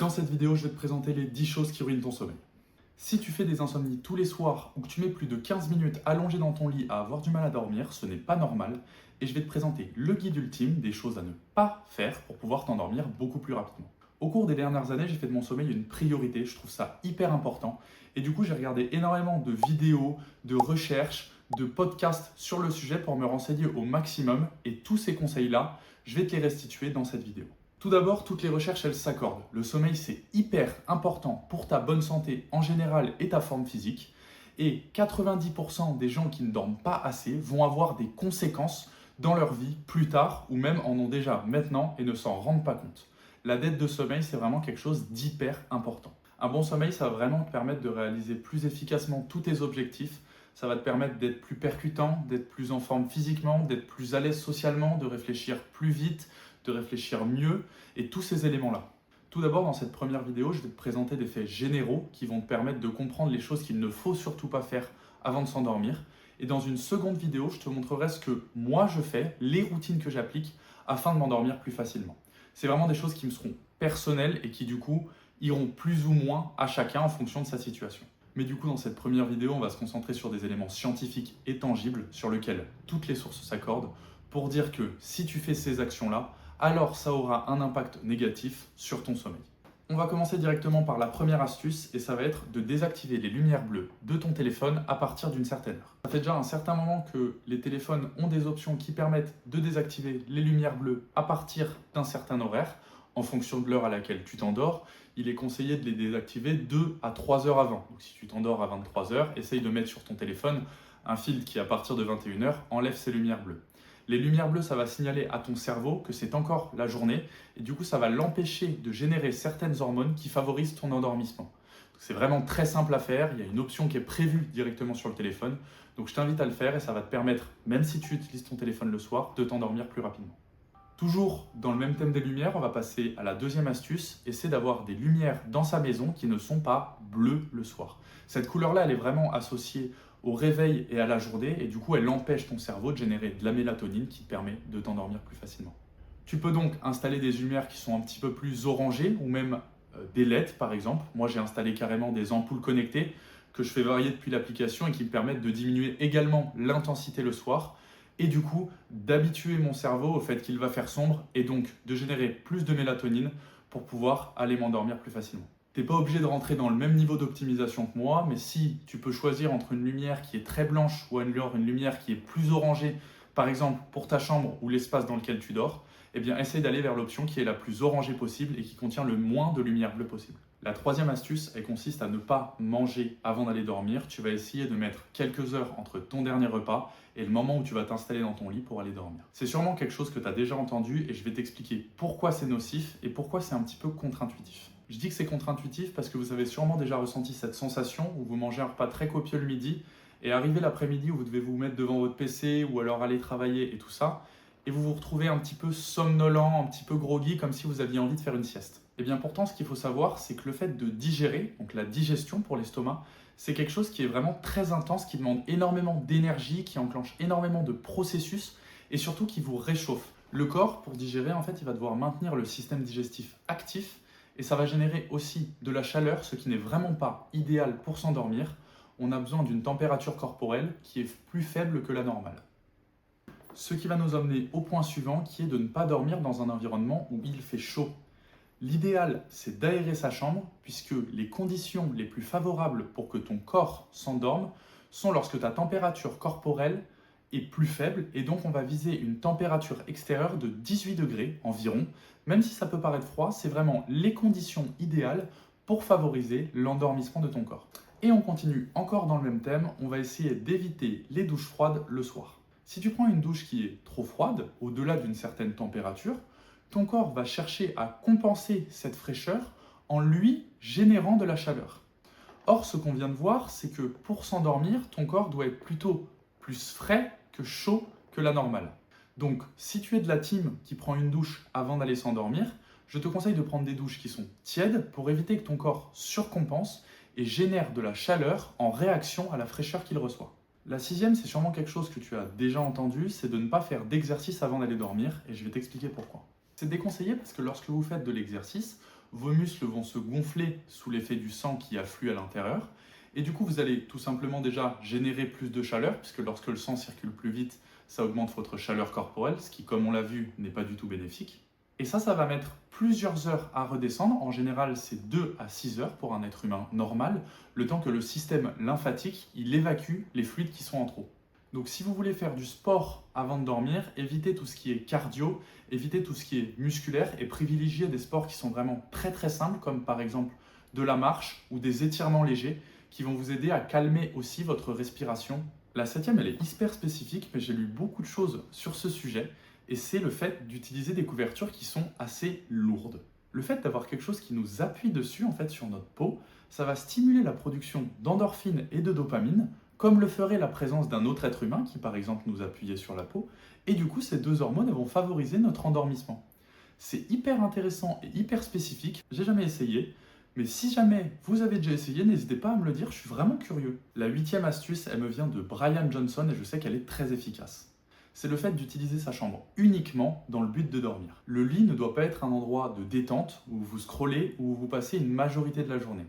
Dans cette vidéo, je vais te présenter les 10 choses qui ruinent ton sommeil. Si tu fais des insomnies tous les soirs ou que tu mets plus de 15 minutes allongé dans ton lit à avoir du mal à dormir, ce n'est pas normal et je vais te présenter le guide ultime des choses à ne pas faire pour pouvoir t'endormir beaucoup plus rapidement. Au cours des dernières années, j'ai fait de mon sommeil une priorité, je trouve ça hyper important et du coup j'ai regardé énormément de vidéos, de recherches, de podcasts sur le sujet pour me renseigner au maximum et tous ces conseils-là, je vais te les restituer dans cette vidéo. Tout d'abord, toutes les recherches, elles s'accordent. Le sommeil, c'est hyper important pour ta bonne santé en général et ta forme physique. Et 90% des gens qui ne dorment pas assez vont avoir des conséquences dans leur vie plus tard ou même en ont déjà maintenant et ne s'en rendent pas compte. La dette de sommeil, c'est vraiment quelque chose d'hyper important. Un bon sommeil, ça va vraiment te permettre de réaliser plus efficacement tous tes objectifs. Ça va te permettre d'être plus percutant, d'être plus en forme physiquement, d'être plus à l'aise socialement, de réfléchir plus vite, de réfléchir mieux et tous ces éléments-là. Tout d'abord, dans cette première vidéo, je vais te présenter des faits généraux qui vont te permettre de comprendre les choses qu'il ne faut surtout pas faire avant de s'endormir. Et dans une seconde vidéo, je te montrerai ce que moi je fais, les routines que j'applique afin de m'endormir plus facilement. C'est vraiment des choses qui me seront personnelles et qui du coup iront plus ou moins à chacun en fonction de sa situation. Mais du coup, dans cette première vidéo, on va se concentrer sur des éléments scientifiques et tangibles sur lesquels toutes les sources s'accordent pour dire que si tu fais ces actions-là, alors ça aura un impact négatif sur ton sommeil. On va commencer directement par la première astuce et ça va être de désactiver les lumières bleues de ton téléphone à partir d'une certaine heure. Ça fait déjà un certain moment que les téléphones ont des options qui permettent de désactiver les lumières bleues à partir d'un certain horaire. En fonction de l'heure à laquelle tu t'endors, il est conseillé de les désactiver 2 à 3 heures avant. Donc si tu t'endors à 23 heures, essaye de mettre sur ton téléphone un filtre qui à partir de 21 heures enlève ces lumières bleues. Les lumières bleues, ça va signaler à ton cerveau que c'est encore la journée et du coup, ça va l'empêcher de générer certaines hormones qui favorisent ton endormissement. C'est vraiment très simple à faire, il y a une option qui est prévue directement sur le téléphone. Donc je t'invite à le faire et ça va te permettre, même si tu utilises ton téléphone le soir, de t'endormir plus rapidement. Toujours dans le même thème des lumières, on va passer à la deuxième astuce et c'est d'avoir des lumières dans sa maison qui ne sont pas bleues le soir. Cette couleur-là, elle est vraiment associée au réveil et à la journée et du coup, elle empêche ton cerveau de générer de la mélatonine qui te permet de t'endormir plus facilement. Tu peux donc installer des lumières qui sont un petit peu plus orangées ou même des LED par exemple. Moi, j'ai installé carrément des ampoules connectées que je fais varier depuis l'application et qui me permettent de diminuer également l'intensité le soir et du coup d'habituer mon cerveau au fait qu'il va faire sombre et donc de générer plus de mélatonine pour pouvoir aller m'endormir plus facilement. Tu n'es pas obligé de rentrer dans le même niveau d'optimisation que moi, mais si tu peux choisir entre une lumière qui est très blanche ou alors une lumière qui est plus orangée, par exemple pour ta chambre ou l'espace dans lequel tu dors, eh bien essaye d'aller vers l'option qui est la plus orangée possible et qui contient le moins de lumière bleue possible. La troisième astuce, elle consiste à ne pas manger avant d'aller dormir. Tu vas essayer de mettre quelques heures entre ton dernier repas et le moment où tu vas t'installer dans ton lit pour aller dormir. C'est sûrement quelque chose que tu as déjà entendu et je vais t'expliquer pourquoi c'est nocif et pourquoi c'est un petit peu contre-intuitif. Je dis que c'est contre-intuitif parce que vous avez sûrement déjà ressenti cette sensation où vous mangez un repas très copieux le midi et arrivé l'après-midi où vous devez vous mettre devant votre PC ou alors aller travailler et tout ça, et vous vous retrouvez un petit peu somnolent, un petit peu groggy, comme si vous aviez envie de faire une sieste. Et bien pourtant, ce qu'il faut savoir, c'est que le fait de digérer, donc la digestion pour l'estomac, c'est quelque chose qui est vraiment très intense, qui demande énormément d'énergie, qui enclenche énormément de processus et surtout qui vous réchauffe. Le corps, pour digérer, en fait, il va devoir maintenir le système digestif actif et ça va générer aussi de la chaleur, ce qui n'est vraiment pas idéal pour s'endormir. On a besoin d'une température corporelle qui est plus faible que la normale. Ce qui va nous amener au point suivant qui est de ne pas dormir dans un environnement où il fait chaud. L'idéal, c'est d'aérer sa chambre puisque les conditions les plus favorables pour que ton corps s'endorme sont lorsque ta température corporelle est plus faible et donc on va viser une température extérieure de 18 degrés environ. Même si ça peut paraître froid, c'est vraiment les conditions idéales pour favoriser l'endormissement de ton corps. Et on continue encore dans le même thème, on va essayer d'éviter les douches froides le soir. Si tu prends une douche qui est trop froide, au-delà d'une certaine température, ton corps va chercher à compenser cette fraîcheur en lui générant de la chaleur. Or, ce qu'on vient de voir, c'est que pour s'endormir, ton corps doit être plutôt plus frais que chaud que la normale. Donc, si tu es de la team qui prend une douche avant d'aller s'endormir, je te conseille de prendre des douches qui sont tièdes pour éviter que ton corps surcompense et génère de la chaleur en réaction à la fraîcheur qu'il reçoit. La sixième, c'est sûrement quelque chose que tu as déjà entendu, c'est de ne pas faire d'exercice avant d'aller dormir et je vais t'expliquer pourquoi. C'est déconseillé parce que lorsque vous faites de l'exercice, vos muscles vont se gonfler sous l'effet du sang qui afflue à l'intérieur. Et du coup, vous allez tout simplement déjà générer plus de chaleur, puisque lorsque le sang circule plus vite, ça augmente votre chaleur corporelle, ce qui, comme on l'a vu, n'est pas du tout bénéfique. Et ça va mettre plusieurs heures à redescendre. En général, c'est 2 à 6 heures pour un être humain normal, le temps que le système lymphatique, il évacue les fluides qui sont en trop. Donc si vous voulez faire du sport avant de dormir, évitez tout ce qui est cardio, évitez tout ce qui est musculaire et privilégiez des sports qui sont vraiment très très simples, comme par exemple de la marche ou des étirements légers qui vont vous aider à calmer aussi votre respiration. La septième, elle est hyper spécifique, mais j'ai lu beaucoup de choses sur ce sujet, et c'est le fait d'utiliser des couvertures qui sont assez lourdes. Le fait d'avoir quelque chose qui nous appuie dessus, en fait, sur notre peau, ça va stimuler la production d'endorphines et de dopamine, comme le ferait la présence d'un autre être humain qui, par exemple, nous appuyait sur la peau, et du coup, ces deux hormones elles vont favoriser notre endormissement. C'est hyper intéressant et hyper spécifique, j'ai jamais essayé, mais si jamais vous avez déjà essayé, n'hésitez pas à me le dire, je suis vraiment curieux. La huitième astuce, elle me vient de Brian Johnson et je sais qu'elle est très efficace. C'est le fait d'utiliser sa chambre uniquement dans le but de dormir. Le lit ne doit pas être un endroit de détente où vous scrollez ou où vous passez une majorité de la journée.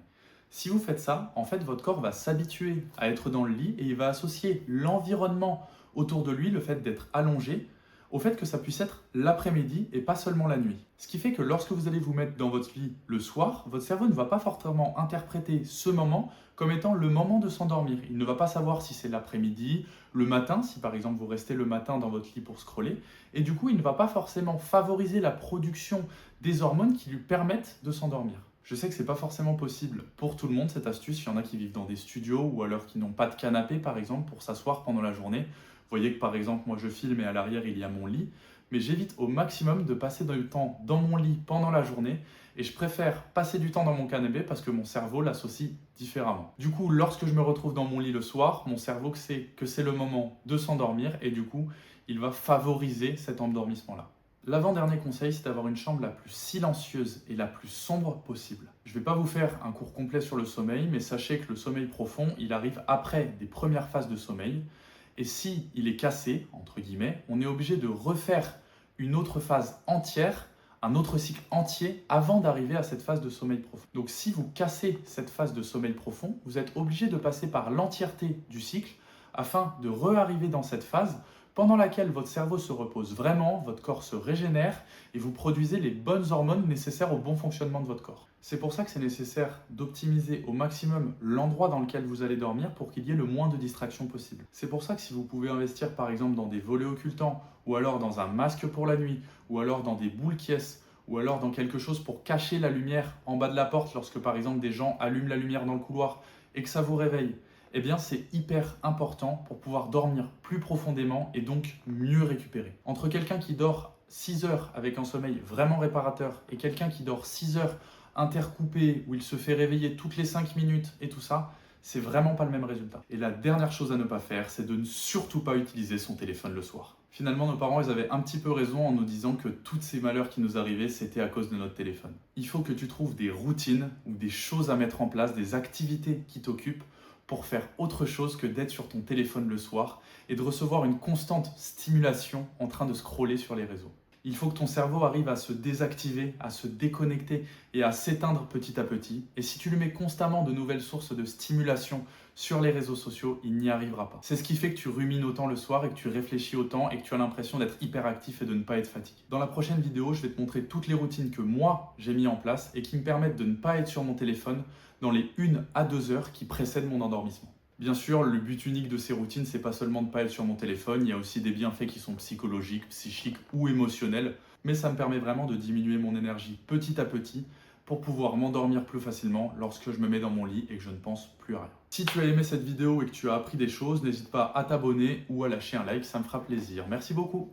Si vous faites ça, en fait, votre corps va s'habituer à être dans le lit et il va associer l'environnement autour de lui, le fait d'être allongé, au fait que ça puisse être l'après-midi et pas seulement la nuit. Ce qui fait que lorsque vous allez vous mettre dans votre lit le soir, votre cerveau ne va pas forcément interpréter ce moment comme étant le moment de s'endormir. Il ne va pas savoir si c'est l'après-midi, le matin, si par exemple vous restez le matin dans votre lit pour scroller, et du coup il ne va pas forcément favoriser la production des hormones qui lui permettent de s'endormir. Je sais que c'est pas forcément possible pour tout le monde cette astuce, il y en a qui vivent dans des studios ou alors qui n'ont pas de canapé par exemple pour s'asseoir pendant la journée. Vous voyez que par exemple, moi je filme et à l'arrière il y a mon lit, mais j'évite au maximum de passer du temps dans mon lit pendant la journée et je préfère passer du temps dans mon canapé parce que mon cerveau l'associe différemment. Du coup, lorsque je me retrouve dans mon lit le soir, mon cerveau sait que c'est le moment de s'endormir et du coup, il va favoriser cet endormissement-là. L'avant-dernier conseil, c'est d'avoir une chambre la plus silencieuse et la plus sombre possible. Je ne vais pas vous faire un cours complet sur le sommeil, mais sachez que le sommeil profond, il arrive après des premières phases de sommeil. Et si il est cassé, entre guillemets, on est obligé de refaire une autre phase entière, un autre cycle entier avant d'arriver à cette phase de sommeil profond. Donc si vous cassez cette phase de sommeil profond, vous êtes obligé de passer par l'entièreté du cycle afin de re-arriver dans cette phase pendant laquelle votre cerveau se repose vraiment, votre corps se régénère et vous produisez les bonnes hormones nécessaires au bon fonctionnement de votre corps. C'est pour ça que c'est nécessaire d'optimiser au maximum l'endroit dans lequel vous allez dormir pour qu'il y ait le moins de distractions possible. C'est pour ça que si vous pouvez investir par exemple dans des volets occultants, ou alors dans un masque pour la nuit, ou alors dans des boules qui ou alors dans quelque chose pour cacher la lumière en bas de la porte lorsque par exemple des gens allument la lumière dans le couloir et que ça vous réveille, eh bien c'est hyper important pour pouvoir dormir plus profondément et donc mieux récupérer. Entre quelqu'un qui dort 6 heures avec un sommeil vraiment réparateur et quelqu'un qui dort 6 heures intercoupé où il se fait réveiller toutes les 5 minutes et tout ça, c'est vraiment pas le même résultat. Et la dernière chose à ne pas faire, c'est de ne surtout pas utiliser son téléphone le soir. Finalement, nos parents, ils avaient un petit peu raison en nous disant que tous ces malheurs qui nous arrivaient, c'était à cause de notre téléphone. Il faut que tu trouves des routines ou des choses à mettre en place, des activités qui t'occupent pour faire autre chose que d'être sur ton téléphone le soir et de recevoir une constante stimulation en train de scroller sur les réseaux. Il faut que ton cerveau arrive à se désactiver, à se déconnecter et à s'éteindre petit à petit. Et si tu lui mets constamment de nouvelles sources de stimulation sur les réseaux sociaux, il n'y arrivera pas. C'est ce qui fait que tu rumines autant le soir et que tu réfléchis autant et que tu as l'impression d'être hyper actif et de ne pas être fatigué. Dans la prochaine vidéo, je vais te montrer toutes les routines que moi j'ai mis en place et qui me permettent de ne pas être sur mon téléphone dans les 1 à 2 heures qui précèdent mon endormissement. Bien sûr, le but unique de ces routines, c'est pas seulement de ne pas être sur mon téléphone, il y a aussi des bienfaits qui sont psychologiques, psychiques ou émotionnels, mais ça me permet vraiment de diminuer mon énergie petit à petit pour pouvoir m'endormir plus facilement lorsque je me mets dans mon lit et que je ne pense plus à rien. Si tu as aimé cette vidéo et que tu as appris des choses, n'hésite pas à t'abonner ou à lâcher un like, ça me fera plaisir. Merci beaucoup.